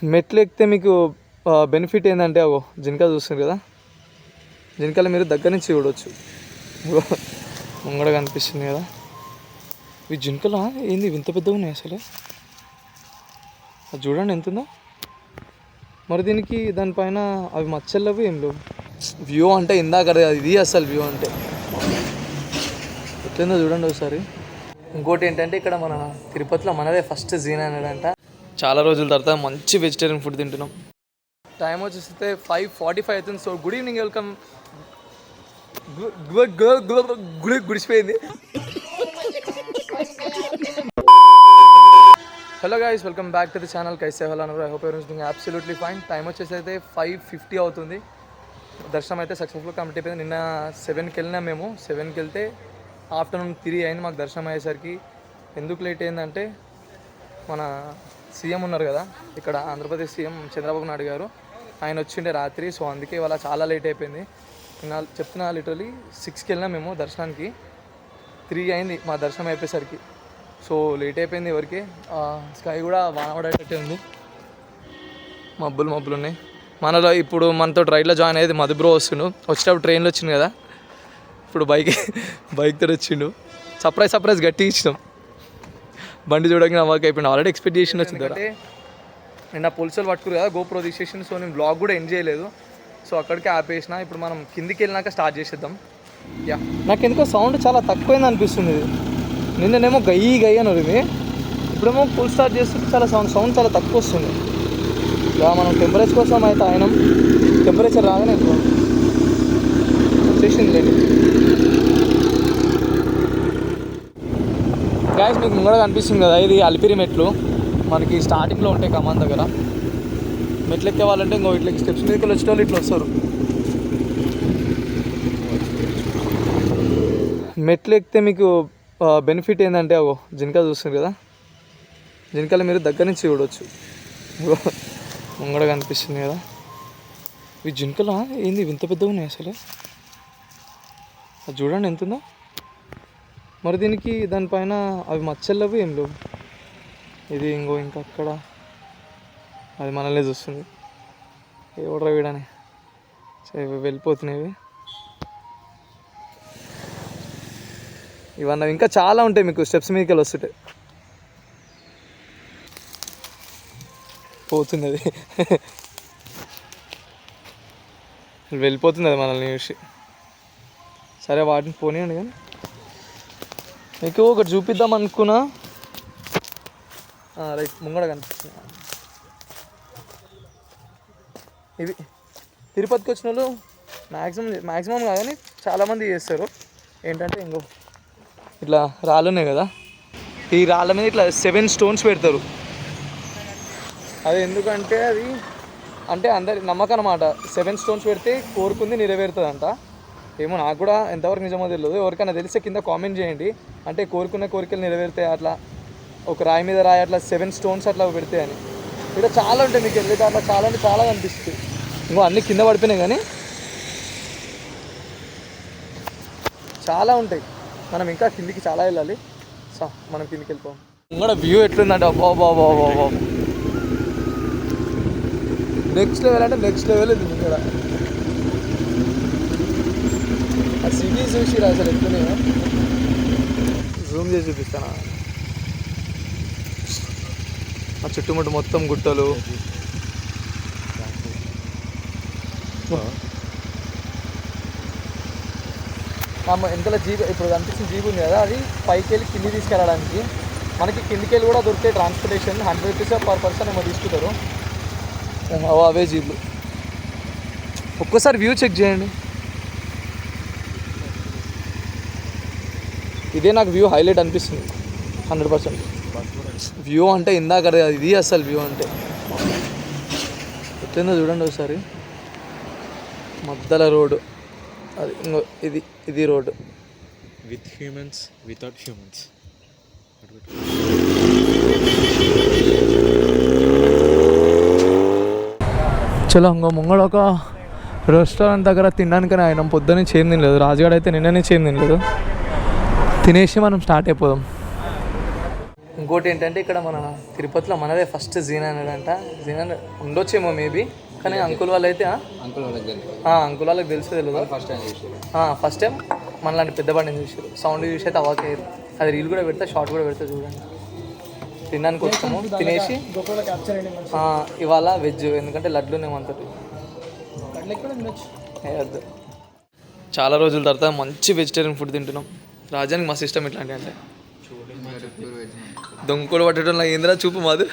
మెట్లు ఎక్కితే మీకు బెనిఫిట్ ఏంటంటే జింక చూస్తుంది కదా, జింకలు మీరు దగ్గర నుంచి చూడవచ్చు. ముంగడ కనిపిస్తుంది కదా, ఈ జింకలు ఏంది ఇంత పెద్దగా ఉన్నాయి అసలు. అది చూడండి ఎంత ఉందో. మరి దీనికి దానిపైన అవి మచ్చలేవు ఏం లేవు. వ్యూ అంటే ఇందాక ఇది అసలు వ్యూ అంటే ఎట్లుందో చూడండి ఒకసారి. ఇంకోటి ఏంటంటే ఇక్కడ మన తిరుపతిలో మనదే ఫస్ట్ జీనా అనేదంట. చాలా రోజుల తర్వాత మంచి వెజిటేరియన్ ఫుడ్ తింటున్నాం. టైం వచ్చేస్తే 5:45 అవుతుంది. So good evening, welcome. గుడిసిపోయింది. Hello guys, welcome back to the channel. కైసే హలో అన్నారు. I hope everyone is doing absolutely fine. Time వచ్చేసి అయితే 5:50 అవుతుంది. దర్శనం అయితే సక్సెస్ఫుల్ కంప్లీట్ అయిపోయింది. నిన్న 7కి వెళ్ళినాం మేము. 7కి వెళ్తే ఆఫ్టర్నూన్ 3 అయింది మాకు దర్శనం అయ్యేసరికి. ఎందుకు లేట్ అయిందంటే మన సీఎం ఉన్నారు కదా ఇక్కడ, ఆంధ్రప్రదేశ్ సీఎం చంద్రబాబు నాయుడు గారు, ఆయన వచ్చిండే రాత్రి. సో అందుకే ఇవాళ చాలా లేట్ అయిపోయింది. నేను చెప్తున్నా, లిటరలీ 6కి వెళ్ళినా మేము దర్శనానికి. 3 అయింది మా దర్శనం అయిపోయేసరికి. సో లేట్ అయిపోయింది ఎవరికి. స్కై కూడా వానపడేటట్టే ఉంది, మబ్బులు ఉన్నాయి. మనలో ఇప్పుడు మనతో రైడ్లో జాయిన్ అయ్యేది మధు బ్రో వస్తుండు. వచ్చేటప్పుడు ట్రైన్లో వచ్చిండు కదా, ఇప్పుడు బైక్తో వచ్చిండు. సర్ప్రైజ్ గట్టిగా ఇచ్చినాం. బండి చూడగానే నమ్మకం అయిపోయింది. ఆల్రెడీ ఎక్స్పెక్ట్ చేసిన వచ్చింది అంటే నిన్న పోలీసులు పట్టుకురు కదా గోప్రో తీసేసింది. సో నేను బ్లాగ్ కూడా ఎండ్ చేయలేదు. సో అక్కడికే ఆపేసిన. ఇప్పుడు మనం కిందికి వెళ్ళినాక స్టార్ట్ చేసేద్దాం. యా, నాకు ఎందుకో సౌండ్ చాలా తక్కువైంది అనిపిస్తుంది. నిన్ననేమో గయ్యి అని ఉంది, ఇప్పుడేమో ఫుల్ స్టార్ట్ చేస్తుంటే చాలా సౌండ్ చాలా తక్కువ వస్తుంది. ఇక మనం టెంపరేచర్ కోసం అయితే ఆయన టెంపరేచర్ రాగానే వచ్చేసింది లేండి. గాయస్ మీకు ముంగడ కనిపిస్తుంది కదా, ఇది అలిపిరి మెట్లు. మనకి స్టార్టింగ్లో ఉంటాయి కమాన్ దగ్గర. మెట్లు ఎక్కే వాళ్ళంటే ఇంకో ఇట్లా స్టెప్స్ మీదకి వచ్చే వాళ్ళు ఇట్లా వస్తారు. మెట్లు ఎక్కితే మీకు బెనిఫిట్ ఏంటంటే జింక చూస్తుంది కదా, జింకలు మీరు దగ్గర నుంచి చూడవచ్చు. ముంగడ కనిపిస్తుంది కదా, ఈ జింకలు ఏంది ఇంత పెద్దగా ఉన్నాయి అసలు. అది చూడండి ఎంత ఉందో. మరి దీనికి దానిపైన అవి మచ్చలేవు ఏం లేవు. ఇది ఇంకా అక్కడ అది మనల్ని చూస్తుంది. ఎవడరా వీడని వెళ్ళిపోతున్నాయి. ఇవన్నీ ఇంకా చాలా ఉంటాయి మీకు స్టెప్స్ మీదకి వెళ్ళి వస్తుంటాయి. పోతుంది అది వెళ్ళిపోతుంది అది మనల్ని చూసి. సరే వాటిని పోనీయండి. కానీ మీకు ఒకటి చూపిద్దాం అనుకున్నా. రైట్, ముంగడ కనిపిస్తుంది. ఇది తిరుపతికి వచ్చిన వాళ్ళు మ్యాక్సిమం కాదని చాలామంది చేస్తారు. ఏంటంటే ఇట్లా రాళ్ళు ఉన్నాయి కదా, ఈ రాళ్ళ మీద ఇట్లా 7 స్టోన్స్ పెడతారు. అది ఎందుకంటే అది అంటే అందరి నమ్మకం అన్నమాట. 7 స్టోన్స్ పెడితే కోరుకుంది నెరవేరుతుంది అంట. ఏమో నాకు కూడా ఎంతవరకు నిజమో తెలియదు. ఎవరికైనా తెలిస్తే కింద కామెంట్ చేయండి. అంటే కోరుకున్న కోరికలు నెరవేరుతాయి అట్లా, ఒక రాయి మీద రాయి అట్లా 7 స్టోన్స్ అట్లా పెడితే అని. ఇక్కడ చాలా ఉంటాయి మీకు వెళ్ళితే అట్లా చాలా అంటే చాలా కనిపిస్తుంది. ఇంకో అన్నీ కింద పడిపోయినాయి కానీ చాలా ఉంటాయి. మనం ఇంకా కిందికి చాలా వెళ్ళాలి. సో మనం కిందికి వెళ్ళిపోం. ఇంకా వ్యూ ఎట్లుందంటే అబ్బా నెక్స్ట్ లెవెల్ అంటే నెక్స్ట్ లెవెల్ ఉంది ఇక్కడ. ఆ సిటీ చూసి అసలు ఎట్లున్నాయో జూమ్ చేసి చూపిస్తాను. ఆ చుట్టుముట్టు మొత్తం గుట్టలు. వెనకాల జీప్ ఇప్పుడు కనిపిస్తున్న జీప్ ఉంది కదా, అది పైకి వెళ్ళి కింది తీసుకెళ్ళడానికి. మనకి కిందికి వెళ్ళి కూడా దొరికే ట్రాన్స్పోర్టేషన్ 100 రూపీస్ పర్ పర్సన్ ఏమో తీసుకుంటారు. అవే జీప్లు. ఒక్కసారి వ్యూ చెక్ చేయండి. ఇదే నాకు వ్యూ హైలైట్ అనిపిస్తుంది 100%. వ్యూ అంటే ఇందాక ఇది అసలు వ్యూ అంటే ఎట్లుందో చూడండి ఒకసారి. మధ్యలో రోడ్డు, అది ఇంకో ఇది road. With humans, without humans. చలో ఇంకో ముంగడ ఒక రెస్టారెంట్ దగ్గర తినడానికనే ఆయన పొద్దున్నే ఏం తినలేదు. రాజుగాడు అయితే నిన్ననే ఏం తినలేదు. తినేసి మనం స్టార్ట్ అయిపోదాం. ఇంకోటి ఏంటంటే ఇక్కడ మన తిరుపతిలో మనదే ఫస్ట్ జీనా అనేదంట. జీనా ఉండొచ్చేమో మేబీ, కానీ అంకుల్ వాళ్ళు అయితే అంకుల్ వాళ్ళకి తెలిసి తెలియదు. ఫస్ట్ టైం మనలాంటి పెద్ద బండిని చూసారు. సౌండ్ చూసి అయితే అవాకేరు. అది రీల్ కూడా పెడతా, షార్ట్ కూడా పెడతా, చూడండి. తినడానికి వచ్చాము, తినేసి ఇవాళ వెజ్, ఎందుకంటే లడ్లునేమంటారు. చాలా రోజుల తర్వాత మంచి వెజిటేరియన్ ఫుడ్ తింటున్నాం. రాజానికి మస్తు ఇష్టం ఇట్లాంటి అంటే. దొంగకోడు పట్టడంలో ఏంద్రా చూపు మాది.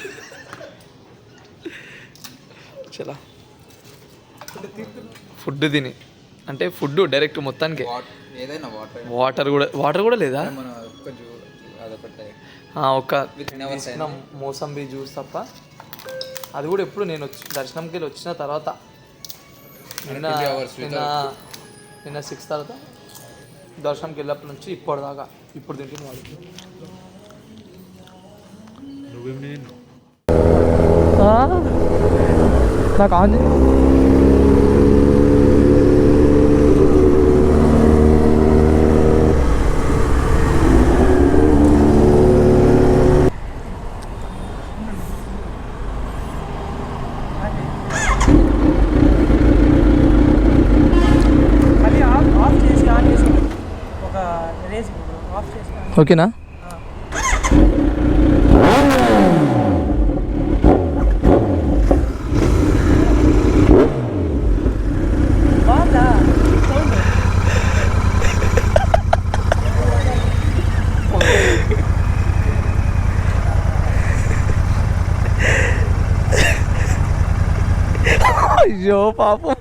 చాలా ఫుడ్ తిని అంటే ఫుడ్ డైరెక్ట్ మొత్తానికి వాటర్ కూడా లేదా? ఒక్క మోసంబి జ్యూస్ తప్ప, అది కూడా ఎప్పుడు నేను దర్శనంకి వెళ్ళి వచ్చిన తర్వాత, నిన్న 6 తర్వాత దర్శనంకి వెళ్ళినప్పటి నుంచి ఇప్పటిదాకా ఇప్పుడు తింటుంది వాళ్ళకి. నాకు ఆన్ ఓకేనా? అయ్యో పాపం.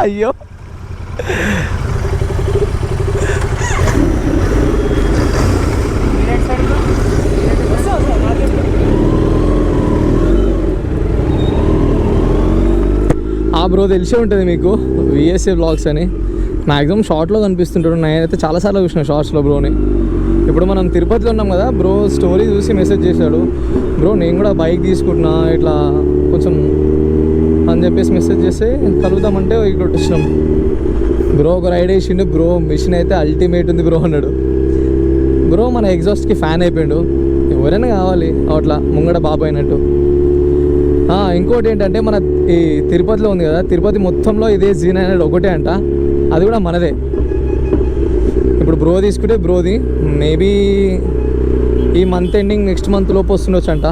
అయ్యో బ్రో తెలిసే ఉంటుంది మీకు, విఎస్ఏ బ్లాగ్స్ అని. మ్యాక్సిమం షార్ట్లో కనిపిస్తుంటాడు. నేనైతే చాలాసార్లు చూసిన షార్ట్స్లో బ్రోని. ఇప్పుడు మనం తిరుపతిలో ఉన్నాం కదా, బ్రో స్టోరీ చూసి మెసేజ్ చేశాడు, బ్రో నేను కూడా బైక్ తీసుకుంటున్నా ఇట్లా కొంచెం అని చెప్పేసి మెసేజ్ చేస్తే కలుగుతామంటే ఇక్కడ వచ్చినాం. బ్రో ఒక రైడ్ వేసిండు, బ్రో మిషన్ అయితే అల్టిమేట్ ఉంది బ్రో అన్నాడు. బ్రో మన ఎగ్జాస్ట్కి ఫ్యాన్ అయిపోయాడు. ఎవరైనా కావాలి అట్లా ముంగడ బాబు అయినట్టు. ఇంకోటి ఏంటంటే మన ఈ తిరుపతిలో ఉంది కదా, తిరుపతి మొత్తంలో ఇదే జీనా అనేది ఒకటే అంట, అది కూడా మనదే. ఇప్పుడు బ్రో తీసుకుంటే బ్రోది మేబీ ఈ మంత్ ఎండింగ్ నెక్స్ట్ మంత్ లోపు వస్తుండొచ్చు అంట.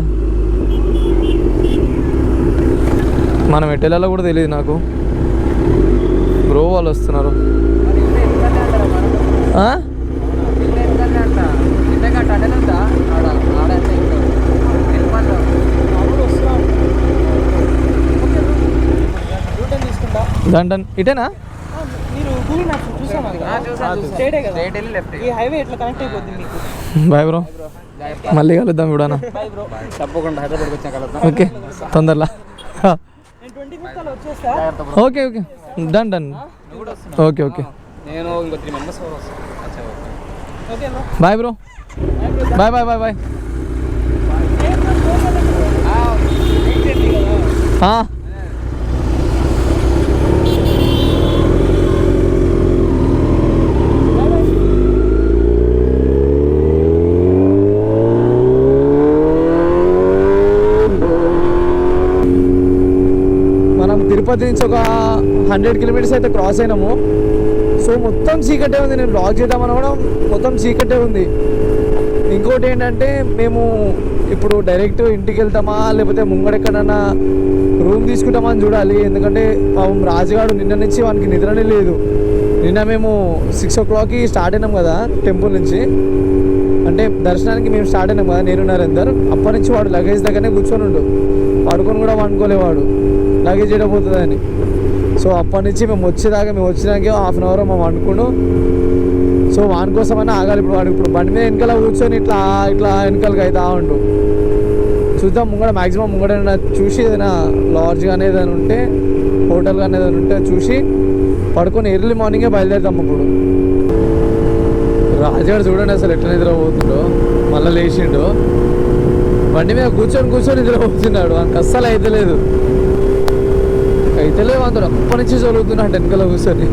మనం ఎట్టెళ్ళాలో కూడా తెలియదు నాకు. బ్రో వాళ్ళు వస్తున్నారు. దండన్ ఇటేనా? బాయ్ బ్రో, మళ్ళీ కలుద్దాం ఇప్పుడన్నా. ఓకే తొందరలా. Okay okay done done. Okay okay bye bro. Bye bye bye bye. Tirupati నుంచి ఒక 100 కిలోమీటర్స్ అయితే క్రాస్ అయినాము. సో మొత్తం చీకటే ఉంది. నేను బ్లాగ్ చేద్దామని కూడా మొత్తం చీకటే ఉంది. ఇంకోటి ఏంటంటే మేము ఇప్పుడు డైరెక్ట్ ఇంటికి వెళ్తామా లేకపోతే ముంగడెక్కడన్నా రూమ్ తీసుకుంటామా అని చూడాలి. ఎందుకంటే పాపం రాజుగాడు నిన్న నుంచి వానికి నిద్రనే లేదు. నిన్న మేము 6 o'clockకి స్టార్ట్ అయినాం కదా టెంపుల్ నుంచి, అంటే దర్శనానికి మేము స్టార్ట్ అయినాం కదా నేను నరేందర్. అప్పటి నుంచి వాడు లగేజ్ దగ్గరనే కూర్చొని ఉండు, పడుకొని కూడా వండుకోలేవాడు లగేజ్ చేయకపోతుందని. సో అప్పటి నుంచి మేము వచ్చినాక హాఫ్ అన్ అవర్ మేము వండుకుండు. సో వాని కోసమైనా ఆగాలి. ఇప్పుడు బండి మీద వెనకాల కూర్చొని ఇట్లా వెనకాలకి అవుతా ఉండు. చూద్దాం ముంగడ మ్యాక్సిమం ముంగడ చూసి ఏదైనా లాడ్జ్ కానీ ఏదైనా ఉంటే, హోటల్ కానీ ఏదైనా ఉంటే చూసి పడుకొని ఎర్లీ మార్నింగే బయలుదేరుతాం. ఇప్పుడు రాజాడు చూడండి అసలు ఎట్లా నిద్రపోతుండో, మళ్ళీ లేచిండు. బండి మీద కూర్చొని ఇందులో కూర్చున్నాడు. మనకు అస్సలు అయితలేదు అందరూ అప్పటి నుంచి చదువుతున్నాడు వెనకాల కూర్చొని.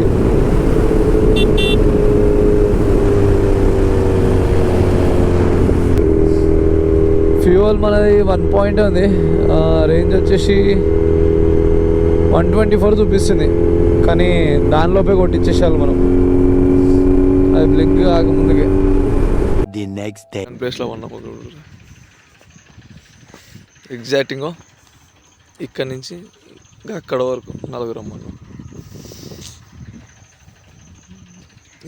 ఫ్యూయల్ మనది 1 పాయింట్ ఉంది, రేంజ్ వచ్చేసి 124 చూపిస్తుంది. కానీ దానిలోపే కొట్టించేసాలి మనం, అది బ్లింక్ కాకముందుకే. The next day. ప్లేస్లో ఉన్నాము ఎగ్జాక్టింగ్ ఇక్కడ నుంచి అక్కడ వరకు 4 మనం.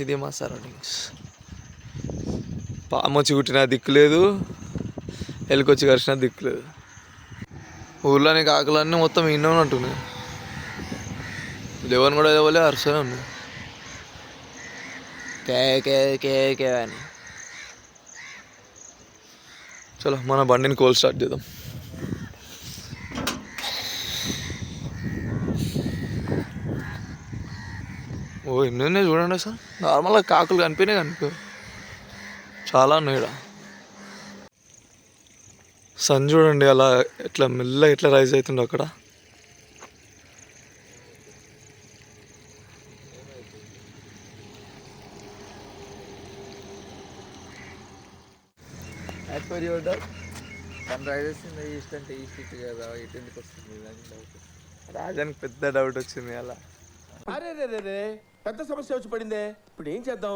ఇది మా సరౌండింగ్స్. పాము వచ్చి కుట్టిన దిక్కు లేదు, ఎలుకొచ్చి కరిచిన దిక్కు లేదు. ఊర్లోని కాకులన్నీ మొత్తం ఇన్నో ఉంటున్నాయి. లేవని కూడా లేవలే, అరుసనే ఉన్నాయి కే అని. చలో మన బండిని కోల్ స్టార్ట్ చేద్దాం. ఓ ఎన్ని చూడండి సార్, నార్మల్గా కాకులు కనిపించవు, చాలా ఉన్నాయి ఇక్కడ. సన్ చూడండి అలా ఎట్లా మెల్ల ఎట్లా రైజ్ అవుతుండో అక్కడ. Sun rises in the east అంటే ఈస్ట్ ఇటు కదా, ఇటు ఎందుకు వస్తుంది డౌట్. రాజానికి పెద్ద డౌట్ వచ్చింది అలా. అరే రే రే రే, పెద్ద సమస్య వచ్చి పడిందే, ఇప్పుడు ఏం చేద్దాం?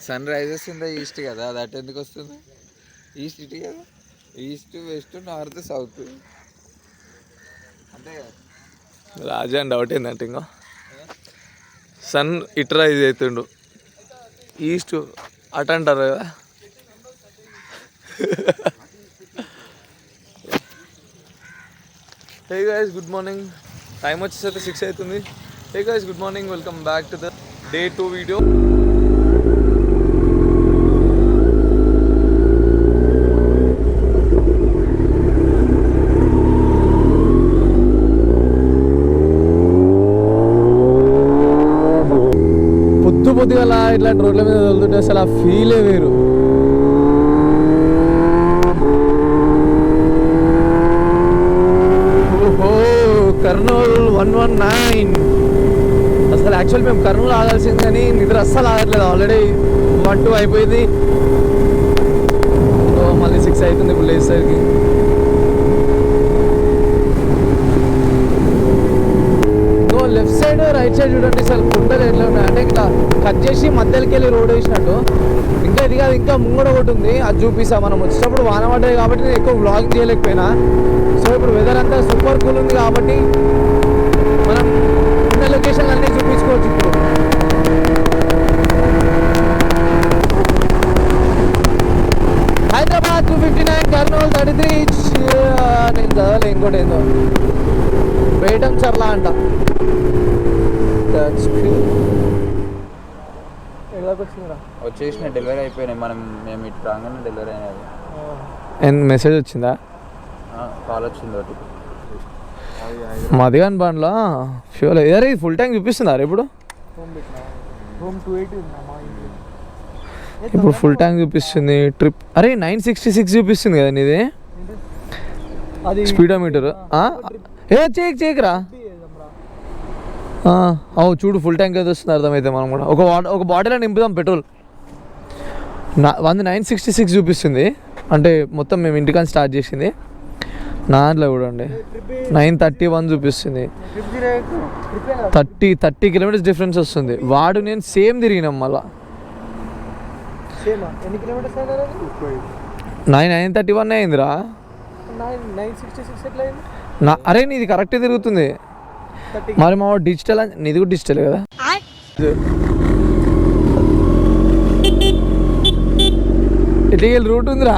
Sun rises in the east కదా, అది అటు ఎందుకు వస్తుంది? ఈస్ట్ ఇటు కదా, ఈస్ట్ వెస్ట్ నార్త్ సౌత్ అంతే కదా. రాజా అని డౌట్ ఏంటంటే ఇంకా సన్ ఇటు రైజ్ అవుతుండు, ఈస్ట్ అటు అంటారు కదా. Hey guys, good morning. Time వచ్చేసరికి 6 అవుతుంది. Hey guys, good morning, welcome back to the Day 2 video. పొద్దుగా ఇట్లాంటి రోడ్ల మీద వెళ్తుంటే అసలు ఆ ఫీలే వేరు. ఓహో, కర్నూలు 119. అసలు యాక్చువల్ మేము కర్నూలు ఆగాల్సింది కానీ నిద్ర అస్సలు ఆగట్లేదు. ఆల్రెడీ 1-2 అయిపోయింది. సో మళ్ళీ 6 అవుతుంది ఇప్పుడు లేచేసరికి. లెఫ్ట్ సైడ్ రైట్ సైడ్ చూడండి అసలు కుండలు ఎట్లా ఉన్నాయి అంటే ఇట్లా కట్ చేసి మధ్యలోకి వెళ్ళి రోడ్ వేసినట్టు. ఇంకా ఇది కాదు, ఇంకా ముంగడ ఒకటి ఉంది, అది చూపిస్తా. మనం వచ్చేటప్పుడు వాన పడ్డాయి కాబట్టి నేను ఎక్కువ వ్లాగింగ్ చేయలేకపోయినా. సో ఇప్పుడు వెదర్ అంతా సూపర్ కూల్ ఉంది కాబట్టి మనం ఉన్న లొకేషన్ అన్నీ చూపించుకోవచ్చు. ఇప్పుడు హైదరాబాద్ 259, కర్నూలు 33. నేను చదవలే ఇంకోటి ఏందో వేయటం చర్లా అంట. వచ్చేసిన డెలివరీ అయిపోయినాయి. మేము ఇటు రాగానే డెలివరీ అయినది. మెసేజ్ వచ్చిందా? కాల్ వచ్చింది ఒకటి. మాది కానీ బండ్లో ఫ్యూల్ ఏరే ఫుల్ ట్యాంక్ చూపిస్తున్నారు ఇప్పుడు. ఇప్పుడు ఫుల్ ట్యాంక్ చూపిస్తుంది. ట్రిప్ అరే 966 చూపిస్తుంది కదా నీది స్పీడోమీటర్. చేయకురా. అవు చూడు ఫుల్ ట్యాంక్ అయితే వస్తుంది, అర్థమైతే మనం కూడా ఒక బాటిల్ నింపుదాం పెట్రోల్. 966 చూపిస్తుంది, అంటే మొత్తం మేము ఇంటికాని స్టార్ట్ చేసింది. దాంట్లో చూడండి 931 చూపిస్తుంది. 30 కిలోమీటర్స్ డిఫరెన్స్ వస్తుంది. వాడు నేను సేమ్ తిరిగినాం మళ్ళా. 931 అయిందిరా. అరే నీది కరెక్టే తిరుగుతుంది మరి. మా డిజిటల్ నీది కూడా డిజిటల్ కదా. ఇట్లా రూట్ ఉందిరా.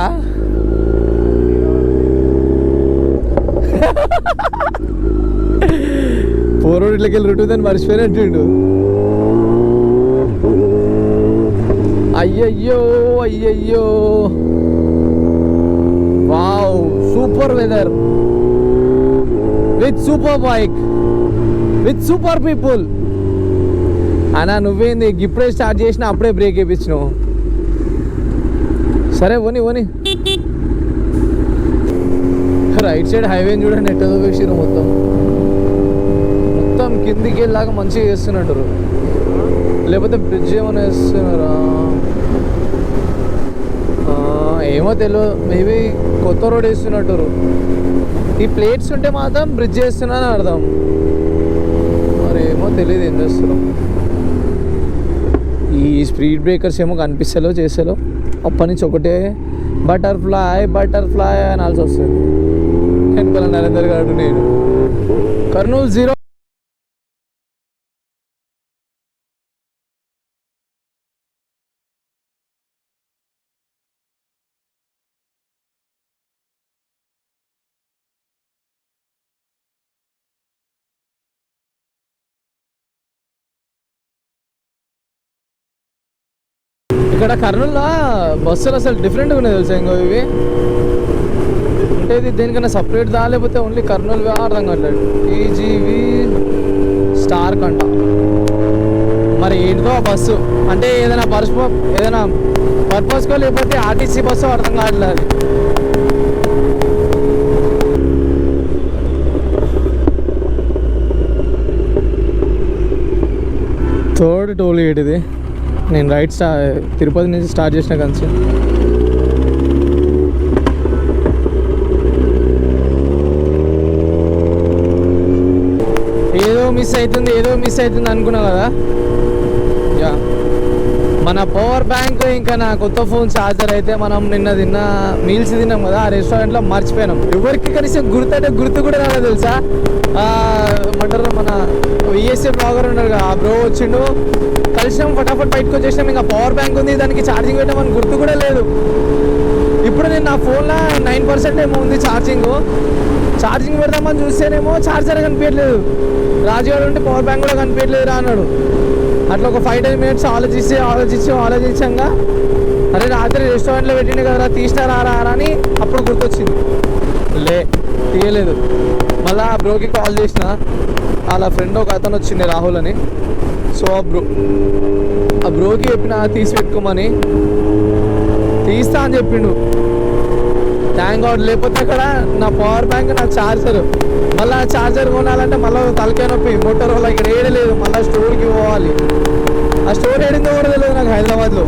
పోరోడు ఇట్లకి రూట్ ఉందని మర్చిపోయినట్టు. అయ్యయ్యో అయ్యయ్యో, wow super weather with super bike with super people. అన్నా నువ్వేంది ఇప్పుడే స్టార్ట్ చేసినా అప్పుడే బ్రేక్ వేయించినావు. సరే పోని రైట్ సైడ్ హైవే చూడండి ఎట్టో వేసిరు మొత్తం కిందికి వెళ్ళాక మంచిగా చేస్తున్నట్టు. లేకపోతే బ్రిడ్జ్ ఏమైనా వేస్తున్నారా ఏమో తెలియదు. మేబీ కొత్త రోడ్ వేస్తున్నట్టు. ఈ ప్లేట్స్ ఉంటే మాత్రం బ్రిడ్జ్ వేస్తున్నా అని అర్థం. మరి ఏమో తెలియదు ఏం చేస్తున్నాం. ఈ స్పీడ్ బ్రేకర్స్ ఏమో కనిపిస్తలో చేస్తలో అప్పటి నుంచి ఒకటే బటర్ఫ్లై అనాల్సి వస్తుంది. వెనుకల నరేందర్ గారు నేను కర్నూలు 0. ఇక్కడ కర్నూలులో బస్సులు అసలు డిఫరెంట్గా ఉన్నాయి తెలుసా. ఇంకో ఇవి అంటే ఇది దేనికన్నా సపరేట్ దా లేకపోతే ఓన్లీ కర్నూలు అర్థం కావట్లేదు. టీజీవి స్టార్ కంట మరి ఏంటో ఆ బస్సు అంటే ఏదైనా పర్పస్కో లేకపోతే ఆర్టీసీ బస్సు అర్థం కావట్లేదు. థర్డ్ టోల్ గేట్ ఇది. నేను రైట్ తిరుపతి నుంచి స్టార్ట్ చేసిన కంచి ఏదో మిస్ అవుతుంది అనుకున్నా కదా. యా మన పవర్ బ్యాంక్ ఇంకా నా కొత్త ఫోన్ ఛార్జర్ అయితే మనం నిన్న మీల్స్ తిన్నాం కదా ఆ రెస్టారెంట్లో మర్చిపోయినాం. ఎవరికి కనీసం గుర్తు కూడా రాలేదు తెలుసా. ఏమంటారు మన విఎస్ఏ బ్లాగర్ ఉన్నారు కదా ఆ బ్రో వచ్చిండు కలిసినాం ఫటాఫట్ బయటకు వచ్చేసినాం. ఇంకా పవర్ బ్యాంక్ ఉంది దానికి ఛార్జింగ్ పెట్టామని గుర్తు కూడా లేదు. ఇప్పుడు నేను నా ఫోన్లో 9% ఏమో ఉంది ఛార్జింగ్ పెడదామని చూస్తేనేమో ఛార్జర్ కనిపించట్లేదు. రాజుగారు ఉంటే పవర్ బ్యాంక్ కూడా కనిపించట్లేదు రా అన్నాడు. అట్లా ఒక 5-10 మినిట్స్ ఆలోచించంగా అరే రాత్రి రెస్టారెంట్లో పెట్టిండే కదరా తీసినారా అని అప్పుడు గుర్తొచ్చింది. తీయలేదు. మళ్ళీ ఆ బ్రోకి కాల్ చేసిన వాళ్ళ ఫ్రెండ్ ఒక అతను వచ్చింది రాహుల్ అని. సో ఆ బ్రోకి చెప్పిన తీసి పెట్టుకోమని తీస్తా అని చెప్పిండు. Thank God. లేకపోతే అక్కడ నా పవర్ బ్యాంక్ నా ఛార్జర్ మళ్ళీ ఆ ఛార్జర్ కొనాలంటే మళ్ళీ తలకాయ నొప్పి. మోటార్ ఇక్కడ ఏడలేదు. మళ్ళీ స్టోర్కి పోవాలి. ఆ స్టోర్ ఏడిందో కూడా తెలియదు నాకు హైదరాబాద్లో.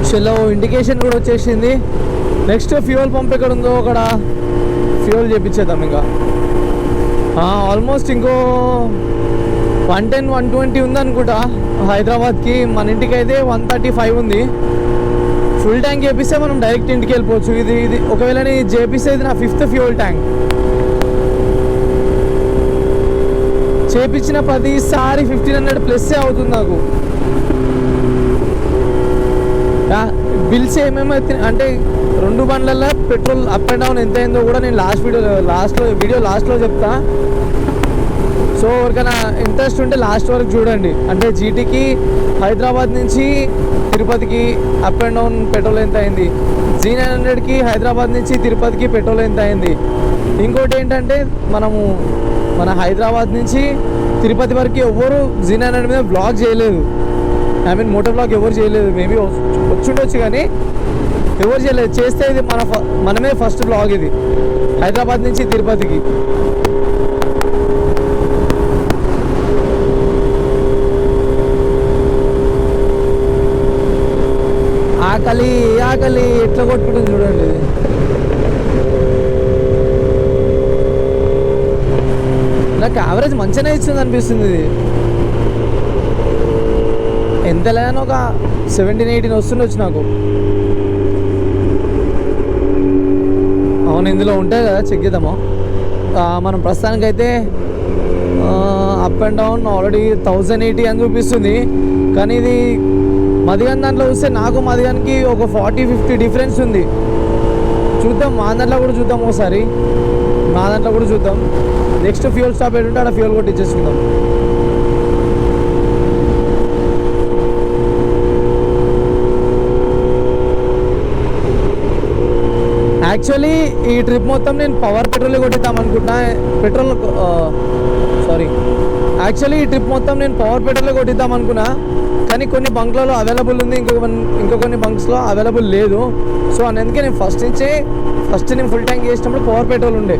చలో ఇండికేషన్ కూడా వచ్చేసింది. నెక్స్ట్ ఫ్యూయల్ పంప్ ఎక్కడ ఉందో అక్కడ ఫ్యూయల్ చేపించేద్దాం. ఇంకా ఆల్మోస్ట్ ఇంకో 110-120 ఉంది అనుకుంటా హైదరాబాద్కి. మన ఇంటికి అయితే 135 ఉంది. ఫుల్ ట్యాంక్ చేపిస్తే మనం డైరెక్ట్ ఇంటికి వెళ్ళిపోవచ్చు. ఇది ఒకవేళ నేను చేపిస్తే ఇది నా 5th ఫ్యూయల్ ట్యాంక్. చేపించిన ప్రతిసారి 1500+ అవుతుంది నాకు. బిల్స్ ఏమేమి అంటే 2 బండ్లలో పెట్రోల్ అప్ అండ్ డౌన్ ఎంత అయిందో కూడా నేను లాస్ట్లో చెప్తా. సో ఎవరికైనా ఇంట్రెస్ట్ ఉంటే లాస్ట్ వరకు చూడండి. అంటే జీటీకి హైదరాబాద్ నుంచి తిరుపతికి అప్ అండ్ డౌన్ పెట్రోల్ ఎంత అయింది, G900కి హైదరాబాద్ నుంచి తిరుపతికి పెట్రోల్ ఎంత అయింది. ఇంకోటి ఏంటంటే మన హైదరాబాద్ నుంచి తిరుపతి వరకు ఎవరు G900 మీద బ్లాగ్ చేయలేదు. మోటో బ్లాగ్ ఎవరు చేయలేదు. మేబీ వచ్చుండొచ్చు కానీ ఎవరు చేయలేదు. చేస్తే ఇది మనమే ఫస్ట్ బ్లాగ్ ఇది హైదరాబాద్ నుంచి తిరుపతికి. ఆకలి ఎట్లా కొట్టుకుంటుంది చూడండి. నాకు యావరేజ్ మంచిగానే ఇస్తుంది అనిపిస్తుంది. ఇది ఎంత లేదని ఒక 17-18 వస్తుండొచ్చు నాకు. అవును ఇందులో ఉంటాయి కదా చెక్ చేద్దాము. మనం ప్రస్తుతానికైతే అప్ అండ్ డౌన్ ఆల్రెడీ 1080 అని చూపిస్తుంది. కానీ ఇది మదిగాన్ దాంట్లో చూస్తే నాకు మదిగానికి ఒక 40-50 డిఫరెన్స్ ఉంది. చూద్దాం మా దాంట్లో కూడా చూద్దాం ఒకసారి. మా దాంట్లో కూడా చూద్దాం. నెక్స్ట్ ఫ్యూయల్ స్టాప్ ఏంటంటే అక్కడ ఫ్యూయల్ కొట్టి ఇచ్చేసుకుందాం. యాక్చువల్లీ ఈ ట్రిప్ మొత్తం నేను పవర్ పెట్రోల్ కొట్టిద్దాం అనుకుంటా. యాక్చువల్లీ ఈ ట్రిప్ మొత్తం నేను పవర్ పెట్రోల్ కొట్టిద్దాం అనుకున్నా. కానీ కొన్ని బంక్లలో అవైలబుల్ ఉంది, ఇంకో కొన్ని బంక్స్లో అవైలబుల్ లేదు. సో అందుకే నేను ఫస్ట్ నేను ఫుల్ ట్యాంక్ చేసినప్పుడు పవర్ పెట్రోల్ ఉండే,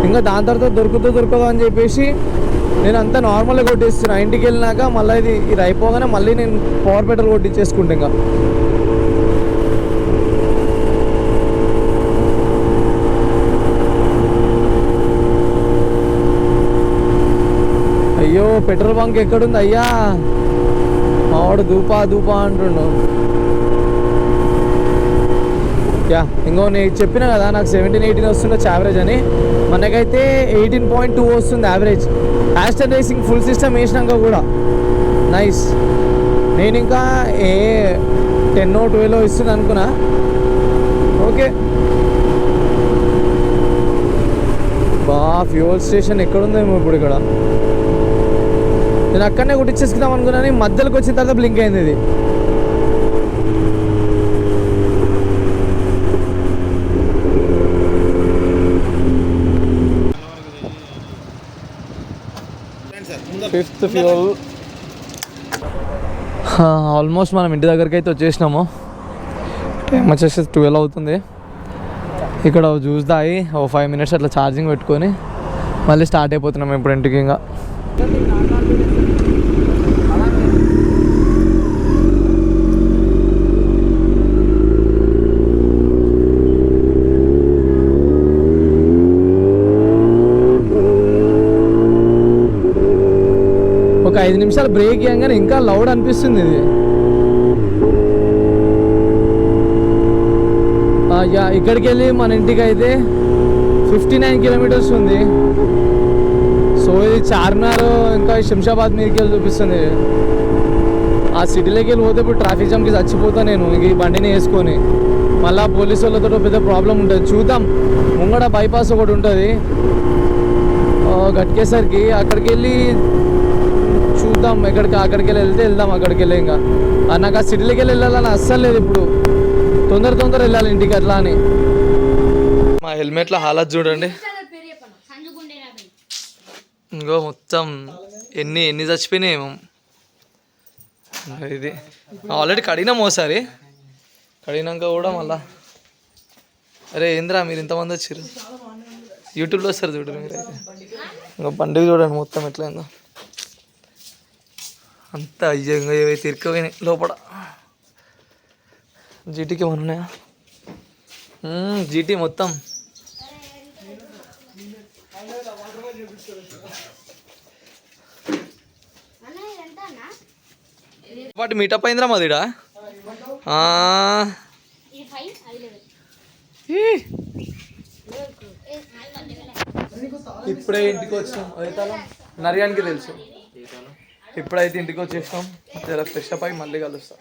ఇంకా దాని తర్వాత దొరకదో అని చెప్పేసి నేను అంతా నార్మల్గా కొట్టిస్తున్నా. ఇంటికి వెళ్ళినాక మళ్ళీ ఇది అయిపోగానే మళ్ళీ నేను పవర్ పెట్రోల్ కొట్టించేసుకుంటా. ఇంకా అయ్యో పెట్రోల్ బంక్ ఎక్కడుంది అయ్యా, మావాడు దూపా అంటుండు. ఇంకో నేను చెప్పినా కదా నాకు 17-18 వస్తుండొచ్చు యావరేజ్ అని, మనకైతే 18.2 వస్తుంది average. Aston racing full system వేసినాక కూడా నైస్. నేను ఇంకా 10-12 ఇస్తుంది అనుకున్నా. ఓకే ఫ్యూయల్ స్టేషన్ ఎక్కడుందేమో ఇప్పుడు ఇక్కడ. నేను అక్కడనే కొట్టించేసుకుందాం అనుకున్నాను, మధ్యలోకి వచ్చిన తర్వాత బ్లింక్ అయింది ఇది. Fifth fuel. ఆల్మోస్ట్ మనం ఇంటి దగ్గరికి అయితే వచ్చేసినాము. టైం వచ్చేసి 12 అవుతుంది. ఇక్కడ జ్యూస్ తాగి 5 minutes అట్లా ఛార్జింగ్ పెట్టుకొని మళ్ళీ స్టార్ట్ అయిపోతున్నాం ఇప్పుడు ఇంటికి. ఇంకా ఒక 5 నిమిషాలు బ్రేక్ ఇవ్వగానే ఇంకా లౌడ్ అనిపిస్తుంది ఇది. ఇక్కడికి వెళ్ళి మన ఇంటికి అయితే 59 kilometers ఉంది. సో ఇది చార్మినార్ ఇంకా శంషాబాద్ మీదకి వెళ్ళి చూపిస్తుంది. ఆ సిటీలోకి వెళ్ళి పోతే ఇప్పుడు ట్రాఫిక్ జామ్కి చచ్చిపోతా నేను ఈ బండిని వేసుకొని. మళ్ళీ పోలీసు వాళ్ళతో పెద్ద ప్రాబ్లం ఉంటుంది. చూద్దాం, ముంగడ బైపాస్ ఒకటి ఉంటుంది గట్కేసరికి, అక్కడికి వెళ్ళి చూద్దాం. అక్కడికి వెళ్దాం. అక్కడికి వెళ్ళి ఇంకా నాకు ఆ సిటీలోకి వెళ్ళాలని అస్సలు లేదు ఇప్పుడు. తొందర వెళ్ళాలి ఇంటికి అట్లా అని. మా హెల్మెట్ల హాలత్ చూడండి. ఇంకో మొత్తం ఎన్ని చచ్చిపోయినాయేమో. ఇది ఆల్రెడీ కడిగినాం ఓసారి, కడిగినాక కూడా మళ్ళా అరే ఏంద్రా మీరు ఇంతమంది వచ్చారు, యూట్యూబ్లో వస్తారు చూడండి మీరు. అయితే ఇంకా బండికి చూడండి మొత్తం ఎట్లయిందో అంతా. అయ్యంగా ఏవైతే ఇరుక్కుపోయినాయి లోపల. జీటీకి ఏమైనా ఉన్నాయా? జీటీ మొత్తం పాటు మీటప్ అయిందిరా మాదిడా. ఇప్పుడే ఇంటికి వచ్చినాం. అయితే నర్యానికి తెలుసు. ఇప్పుడైతే ఇంటికి వచ్చేసినాం. జర ఫ్రెష్ అప్ అయ్యి మళ్ళీ కలుస్తాం.